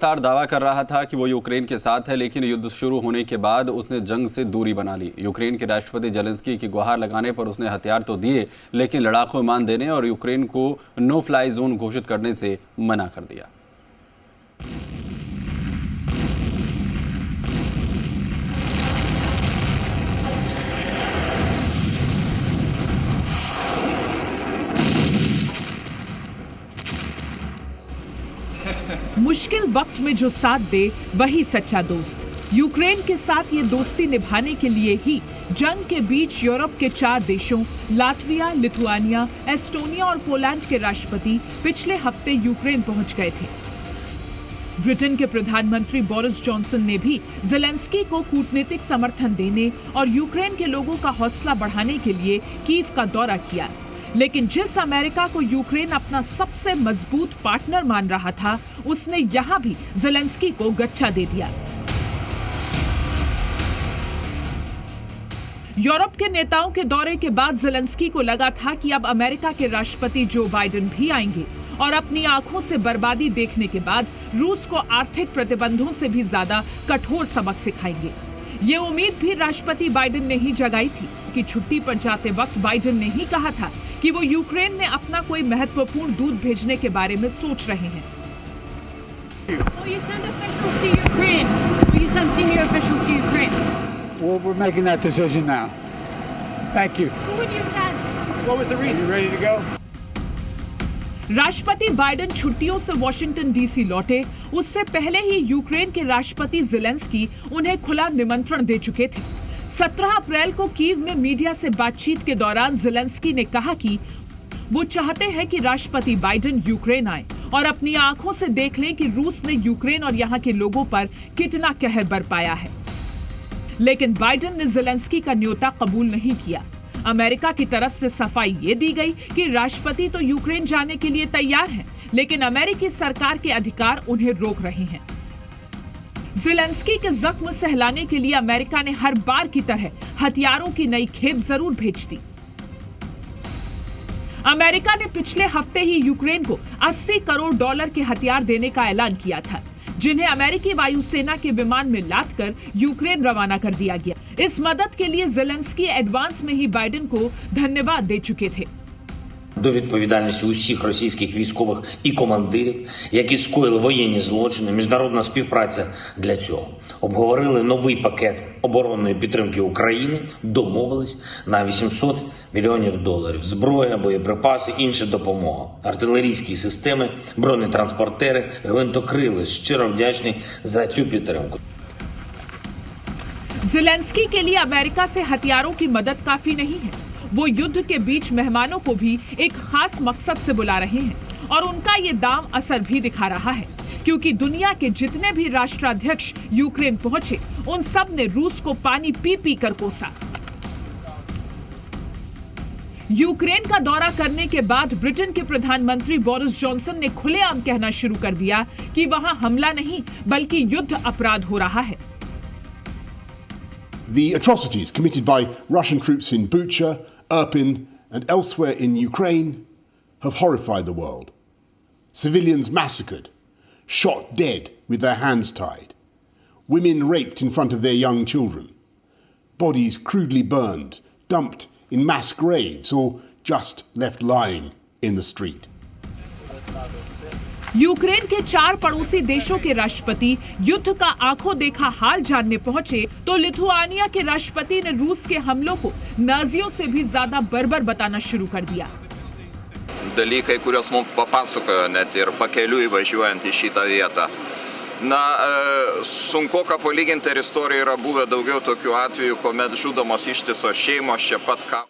लगातार दावा कर रहा था कि वो यूक्रेन के साथ है, लेकिन युद्ध शुरू होने के बाद उसने जंग से दूरी बना ली। यूक्रेन के राष्ट्रपति जेलेंस्की की गुहार लगाने पर उसने हथियार तो दिए, लेकिन लड़ाकू विमान देने और यूक्रेन को नो फ्लाई जोन घोषित करने से मना कर दिया। मुश्किल वक्त में जो साथ दे वही सच्चा दोस्त। यूक्रेन के साथ ये दोस्ती निभाने के लिए ही जंग के बीच यूरोप के 4 देशों लातविया, लिथुआनिया, एस्टोनिया और पोलैंड के राष्ट्रपति पिछले हफ्ते यूक्रेन पहुंच गए थे। ब्रिटेन के प्रधानमंत्री बोरिस जॉनसन ने भी जेलेंस्की को कूटनीतिक समर्थन देने और यूक्रेन के लोगों का हौसला बढ़ाने के लिए कीव का दौरा किया। लेकिन जिस अमेरिका को यूक्रेन अपना सबसे मजबूत पार्टनर मान रहा था, उसने यहां भी जेलेंस्की को गच्चा दे दिया। यूरोप के नेताओं के दौरे के बाद जेलेंस्की को लगा था कि अब अमेरिका के राष्ट्रपति जो बाइडेन भी आएंगे और अपनी आंखों से बर्बादी देखने के बाद रूस को आर्थिक प्रतिबंधों से भी ज्यादा कठोर सबक सिखाएंगे। ये उम्मीद भी राष्ट्रपति बाइडेन ने ही जगाई थी कि छुट्टी पर जाते वक्त बाइडेन ने ही कहा था कि वो यूक्रेन में अपना कोई महत्वपूर्ण दूत भेजने के बारे में सोच रहे हैं। We're making that decision now. Thank you. Who would you send? What was the reason? You ready to go? राष्ट्रपति बाइडेन छुट्टियों से वॉशिंगटन डीसी लौटे, उससे पहले ही यूक्रेन के राष्ट्रपति जेलेंस्की उन्हें खुला निमंत्रण दे चुके थे। 17 अप्रैल को कीव में मीडिया से बातचीत के दौरान जेलेंस्की ने कहा कि वो चाहते हैं कि राष्ट्रपति बाइडेन यूक्रेन आए और अपनी आंखों से देख लें कि रूस ने यूक्रेन और यहाँ के लोगों पर कितना कहर बरपाया है। लेकिन बाइडेन ने जेलेंस्की का न्योता कबूल नहीं किया। अमेरिका की तरफ से सफाई ये दी गई कि राष्ट्रपति तो यूक्रेन जाने के लिए तैयार हैं, लेकिन अमेरिकी सरकार के अधिकार उन्हें रोक रहे हैं। जेलेंस्की के जख्म सहलाने के लिए अमेरिका ने हर बार की तरह हथियारों की नई खेप जरूर भेज दी। अमेरिका ने पिछले हफ्ते ही यूक्रेन को $80 करोड़ के हथियार देने का ऐलान किया था, जिन्हें अमेरिकी वायुसेना के विमान में लादकर यूक्रेन रवाना कर दिया गया। इस मदद के लिए जेलेंस्की एडवांस में ही बाइडेन को धन्यवाद दे चुके थे। До відповідальності усіх російських військових і командирів, які скоїли воєнні злочини, міжнародна співпраця для цього. Обговорили новий пакет оборонної підтримки України, домовились на $800 мільйонів. Зброя, боєприпаси, інша допомога. Артилерійські системи, бронетранспортери, гвинтокрили. Щиро вдячний за цю підтримку. जेलेंस्की के लिए अमेरिका से हथियारों की मदद काफी नहीं है। वो युद्ध के बीच मेहमानों को भी एक खास मकसद से बुला रहे हैं और उनका ये दाम असर भी दिखा रहा है, क्योंकि दुनिया के जितने भी राष्ट्राध्यक्ष यूक्रेन पहुंचे, उन सब ने रूस को पानी पी पी कर कोसा। यूक्रेन का दौरा करने के बाद ब्रिटेन के प्रधानमंत्री बोरिस जॉनसन ने खुलेआम कहना शुरू कर दिया कि वहां हमला नहीं बल्कि युद्ध अपराध हो रहा है। The atrocities committed by Russian troops in Bucha, Irpin and elsewhere in Ukraine have horrified the world. Civilians massacred, shot dead with their hands tied, women raped in front of their young children, bodies crudely burned, dumped in mass graves or just left lying in the street. Ukraine के 4 पड़ोसी देशों के राष्ट्रपति युद्ध का आंखों देखा हाल जानने पहुंचे तो लिथुआनिया के राष्ट्रपति ने रूस के हमलों को नाजियों से भी ज्यादा बर्बर बताना शुरू कर दिया। Dalykai, kuriuos mums papasakojo net ir pakeliui važiuojant į šitą vietą. Na, sunkoka palyginti, ir istorijoje yra buvę daugiau tokių atvejų, kuomet žudomos ištisos šeimos čia pat ką.